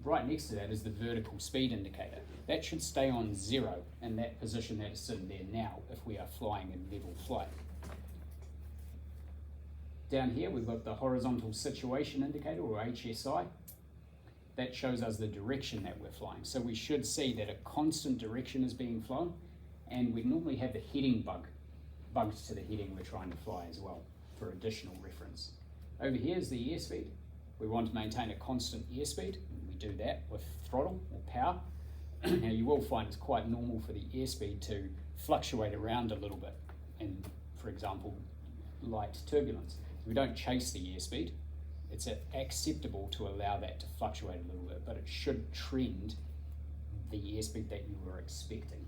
Right next to that is the vertical speed indicator. That should stay on 0 in that position that it's in there now if we are flying in level flight. Down here we've got the horizontal situation indicator, or HSI. That shows us the direction that we're flying. So we should see that a constant direction is being flown, and we normally have the heading bugged to the heading we're trying to fly as well for additional reference. Over here is the airspeed. We want to maintain a constant airspeed. We do that with throttle or power. Now you will find it's quite normal for the airspeed to fluctuate around a little bit in, for example, light turbulence. We don't chase the airspeed. It's acceptable to allow that to fluctuate a little bit, but it should trend the airspeed that you were expecting.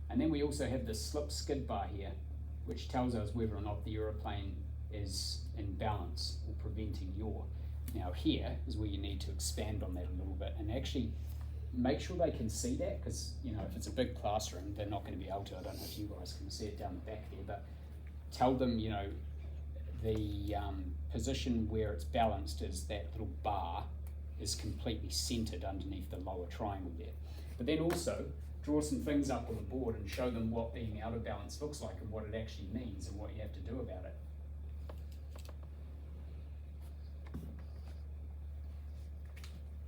And then we also have the slip skid bar here, which tells us whether or not the aeroplane is in balance or preventing yaw. Now here is where you need to expand on that a little bit and actually make sure they can see that, because if it's a big classroom, they're not going to be able to. I don't know if you guys can see it down the back there, but tell them, the position where it's balanced is that little bar is completely centered underneath the lower triangle there. But then also draw some things up on the board and show them what being out of balance looks like and what it actually means and what you have to do about it.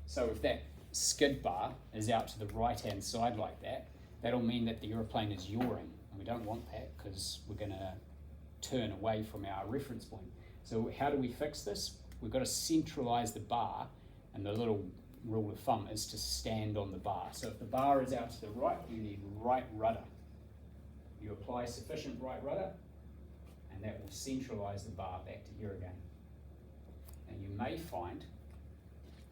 So if that skid bar is out to the right hand side like that, that'll mean that the aeroplane is yawing, and we don't want that because we're going to turn away from our reference point. So how do we fix this? we've got to centralise the bar, and the little rule of thumb is to stand on the bar. So if the bar is out to the right, you need right rudder. You apply sufficient right rudder, and that will centralise the bar back to here again. And you may find,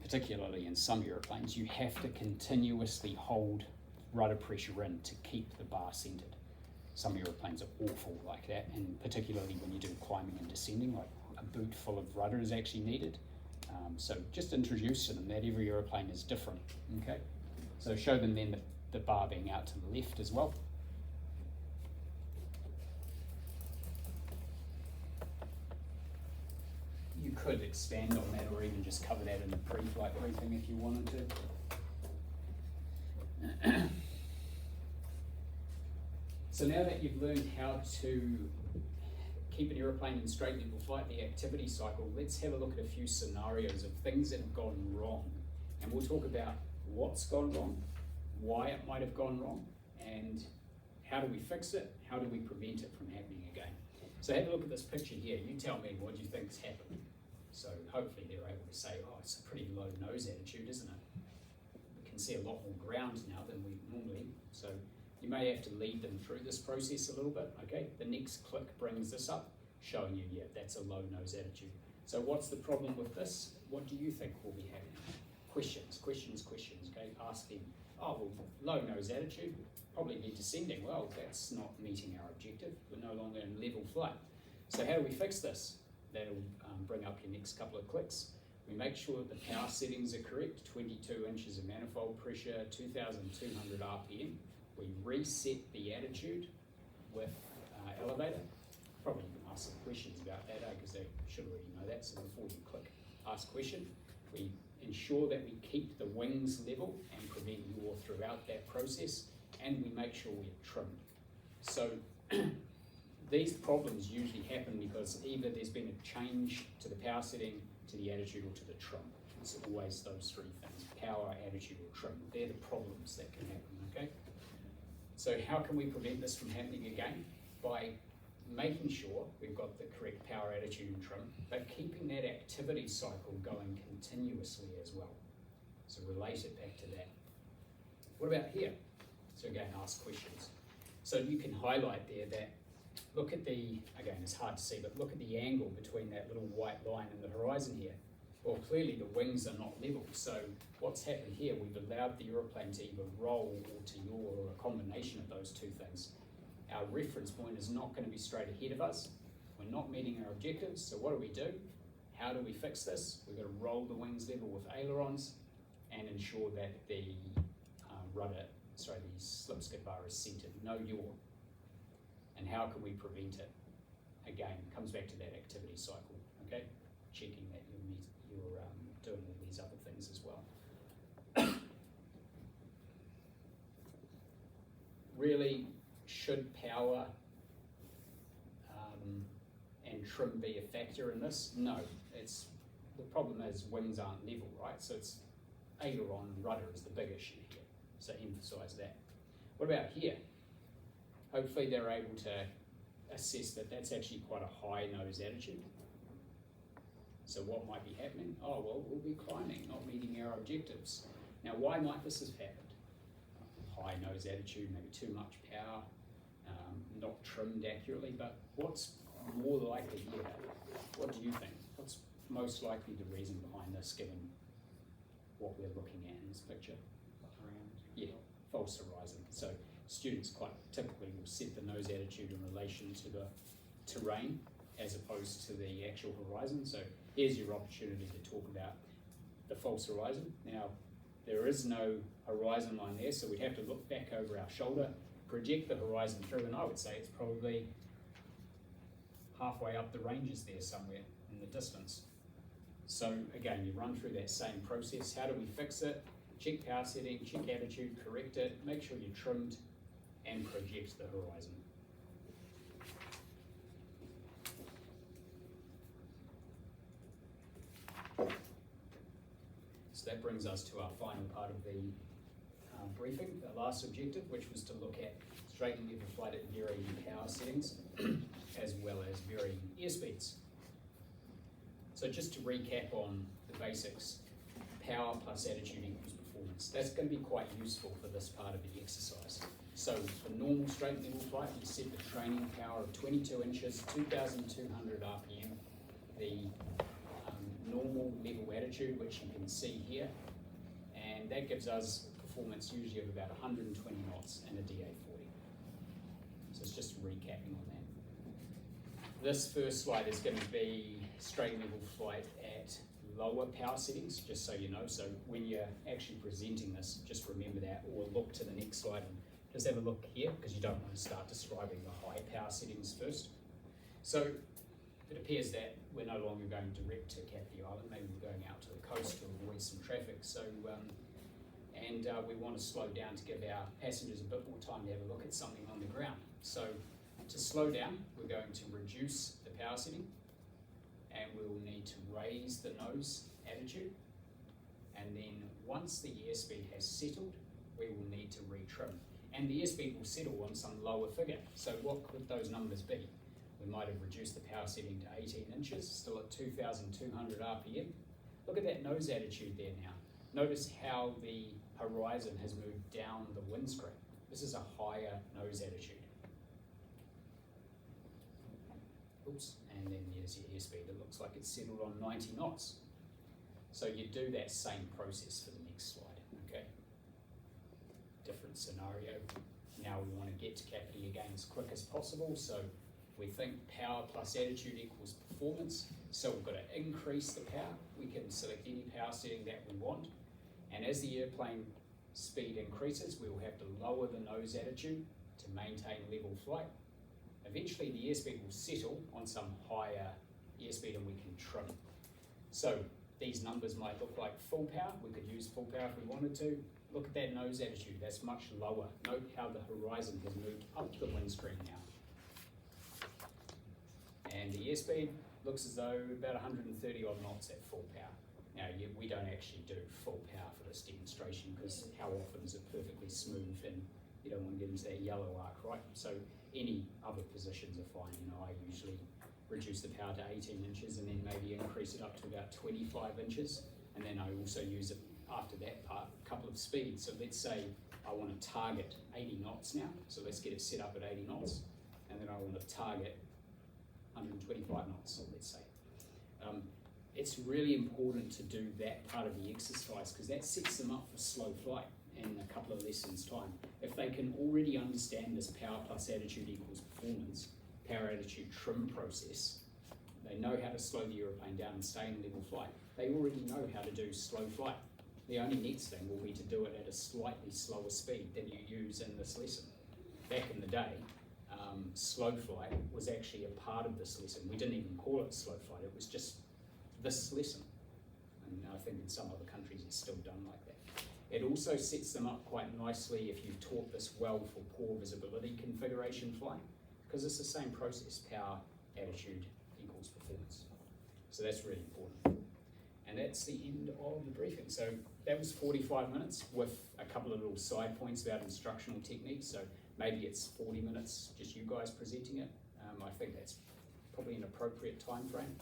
particularly in some aeroplanes, you have to continuously hold rudder pressure in to keep the bar centred. Some aeroplanes are awful like that, and particularly when you do climbing and descending, like a boot full of rudder is actually needed. So just introduce to them that every aeroplane is different, okay? So show them then the bar being out to the left as well. You could expand on that or even just cover that in the pre-flight briefing if you wanted to. So now that you've learned how to keep an aeroplane in straight level flight, the activity cycle, let's have a look at a few scenarios of things that have gone wrong. And we'll talk about what's gone wrong, why it might have gone wrong, and how do we fix it, how do we prevent it from happening again. So have a look at this picture here. You tell me what you think's happened. So hopefully they're able to say, oh, it's a pretty low nose attitude, isn't it? We can see a lot more ground now than we normally. So you may have to lead them through this process a little bit, okay? The next click brings this up, showing you, yeah, that's a low nose attitude. So what's the problem with this? What do you think will be happening? Questions, okay? Ask them, oh, well, low nose attitude, probably be descending. Well, that's not meeting our objective. We're no longer in level flight. So how do we fix this? That'll bring up your next couple of clicks. We make sure that the power settings are correct, 22 inches of manifold pressure, 2,200 RPM. We reset the attitude with elevator. Probably you can ask some questions about that, because they should already know that. So before you click ask question, we ensure that we keep the wings level and prevent yaw throughout that process, and we make sure we're trimmed. So these problems usually happen because either there's been a change to the power setting, to the attitude, or to the trim. It's always those three things: power, attitude, or trim. They're the problems that can happen, okay? So how can we prevent this from happening again? By making sure we've got the correct power, attitude, and trim, but keeping that activity cycle going continuously as well. So relate it back to that. What about here? So again, ask questions. So you can highlight there that, look at the, again, it's hard to see, but look at the angle between that little white line and the horizon here. Well, clearly the wings are not level, so what's happened here, we've allowed the aeroplane to either roll or to yaw, or a combination of those two things. Our reference point is not going to be straight ahead of us. We're not meeting our objectives, so what do? How do we fix this? We've got to roll the wings level with ailerons and ensure that the the slip skid bar is centered, no yaw. And how can we prevent it? Again, it comes back to that activity cycle, okay? Checking that you're doing all these other things as well. Really, should power and trim be a factor in this? No, the problem is wings aren't level, right? So it's aileron and rudder is the big issue here. So emphasise that. What about here? Hopefully they're able to assess that that's actually quite a high nose attitude. So what might be happening? Oh, well, we'll be climbing, not meeting our objectives. Now, why might this have happened? High nose attitude, maybe too much power, not trimmed accurately, but what's more likely here? What do you think? What's most likely the reason behind this, given what we're looking at in this picture? Yeah, false horizon. So students quite typically will set the nose attitude in relation to the terrain as opposed to the actual horizon. So here's your opportunity to talk about the false horizon. Now, there is no horizon line there, so we'd have to look back over our shoulder, project the horizon through, and I would say it's probably halfway up the ranges there somewhere in the distance. So again, you run through that same process. How do we fix it? Check power setting, check attitude, correct it, make sure you're trimmed, and project the horizon. So that brings us to our final part of the briefing, the last objective, which was to look at straight and level flight at varying power settings, as well as varying airspeeds. So just to recap on the basics, power plus attitude equals performance. That's going to be quite useful for this part of the exercise. So for normal straight level flight, we set the training power of 22 inches, 2,200 RPM, the normal level attitude, which you can see here, and that gives us performance usually of about 120 knots in a DA40. So it's just recapping on that. This first slide is going to be straight level flight at lower power settings, just so you know. So when you're actually presenting this, just remember that, or look to the next slide and just have a look here, because you don't want to start describing the high power settings first. So it appears that we're no longer going direct to Kapiti Island, maybe we're going out to the coast to avoid some traffic. So, we want to slow down to give our passengers a bit more time to have a look at something on the ground. So to slow down, we're going to reduce the power setting, and we'll need to raise the nose attitude. And then once the airspeed has settled, we will need to retrim. And the airspeed will settle on some lower figure. So what could those numbers be? We might have reduced the power setting to 18 inches, still at 2,200 RPM. Look at that nose attitude there now. Notice how the horizon has moved down the windscreen. This is a higher nose attitude. Oops, and then there's your airspeed. It looks like it's settled on 90 knots. So you do that same process for the next slide, okay? Different scenario. Now we want to get to Kapiti again as quick as possible, so we think power plus attitude equals performance. So we've got to increase the power. We can select any power setting that we want, and as the airplane speed increases, we will have to lower the nose attitude to maintain level flight. Eventually the airspeed will settle on some higher airspeed and we can trim. So these numbers might look like full power. We could use full power if we wanted to. Look at that nose attitude, that's much lower. Note how the horizon has moved up the windscreen now. And the airspeed looks as though about 130 odd knots at full power. Now, we don't actually do full power for this demonstration because how often is it perfectly smooth, and you don't want to get into that yellow arc, right? So any other positions are fine. You know, I usually reduce the power to 18 inches and then maybe increase it up to about 25 inches. And then I also use it after that part, a couple of speeds. So let's say I want to target 80 knots now. So let's get it set up at 80 knots. And then I want to target 125 knots, let's say. It's really important to do that part of the exercise because that sets them up for slow flight in a couple of lessons' time. If they can already understand this power plus attitude equals performance, power attitude trim process, they know how to slow the aeroplane down and stay in level flight. They already know how to do slow flight. The only next thing will be to do it at a slightly slower speed than you use in this lesson. Back in the day, slow flight was actually a part of this lesson. We didn't even call it slow flight, it was just this lesson. And I think in some other countries it's still done like that. It also sets them up quite nicely if you've taught this well for poor visibility configuration flight, because it's the same process, power, attitude equals performance. So that's really important. And that's the end of the briefing. So that was 45 minutes with a couple of little side points about instructional techniques. So maybe it's 40 minutes, just you guys presenting it. I think that's probably an appropriate time frame.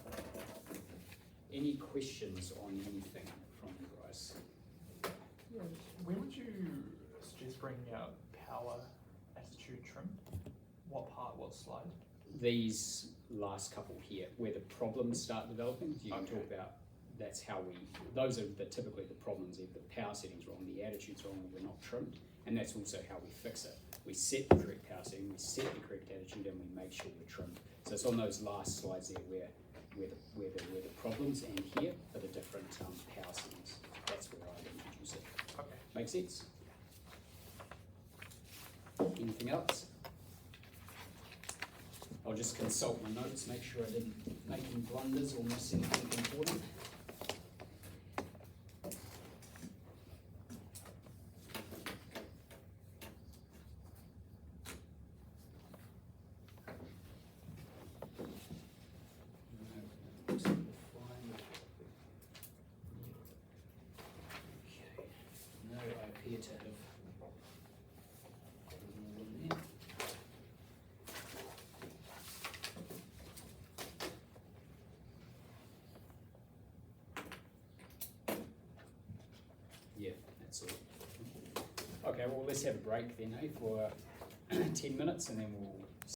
Any questions on anything from you guys? Yeah, when would you suggest bringing out power attitude trim? What part, what slide? These last couple here, where the problems start developing, you can Okay. talk about, that's how those are typically the problems. If the power setting's wrong, the attitude's wrong, we're not trimmed, and that's also how we fix it. We set the correct power setting, we set the correct attitude, and we make sure we're trimmed. So it's on those last slides there where the problems, and here are the different power settings. That's where I'd introduce it. Okay. Make sense? Anything else? I'll just consult my notes, make sure I didn't make any blunders or miss anything important. No, I appear to have got it all in there. Okay, well, let's have a break then, for 10 minutes, and then we'll